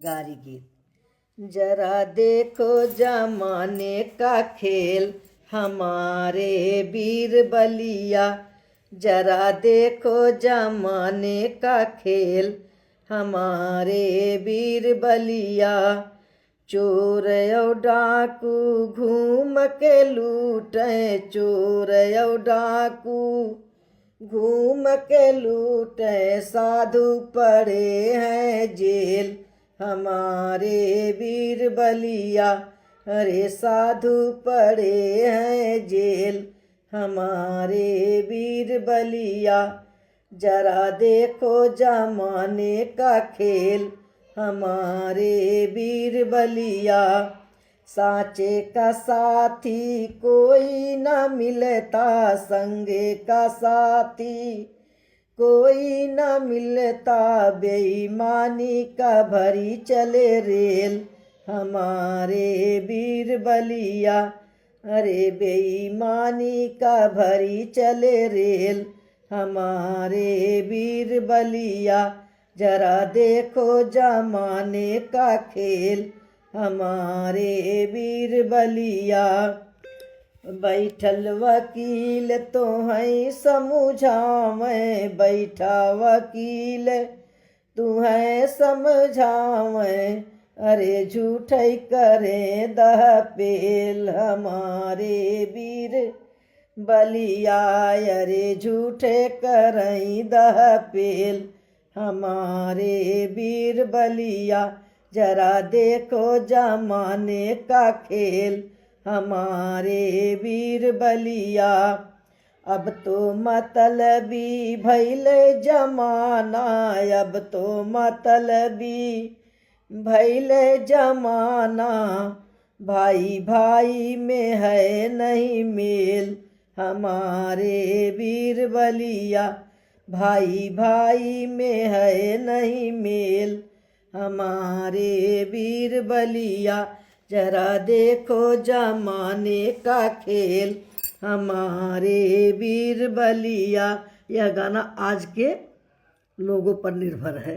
गारी गीत। जरा देखो जमाने का खेल हमारे वीर बलिया, जरा देखो जमाने का खेल हमारे वीर बलिया। चोर और डाकू घूम के लूटे, चोर और डाकू घूम के लूटे, साधु पड़े हैं जेल हमारे वीर बलिया। अरे साधु पड़े हैं जेल हमारे वीर बलिया। जरा देखो जमाने का खेल हमारे वीर बलिया। साचे का साथी कोई न मिलता, संगे का साथी कोई न मिलता, बेईमानी का भरी चले रेल हमारे वीर बलिया। अरे बेईमानी का भरी चले रेल हमारे वीर बलिया। जरा देखो जमाने का खेल हमारे वीर बलिया। बैठल वकील तो है समझावे, बैठा वकील तू है समझावे, अरे झूठे करे दह पेल हमारे वीर बलिया। अरे झूठे करई दह पेल हमारे वीर बलिया। जरा देखो जमाने का खेल हमारे वीर बलिया। अब तो मतलबी भइल जमाना, अब तो मतलबी भइल जमाना, भाई भाई में है नहीं मेल हमारे वीर बलिया। भाई भाई में है नहीं मेल हमारे वीर बलिया। जरा देखो जमाने का खेल हमारे वीर बलिया। यह गाना आज के लोगों पर निर्भर है।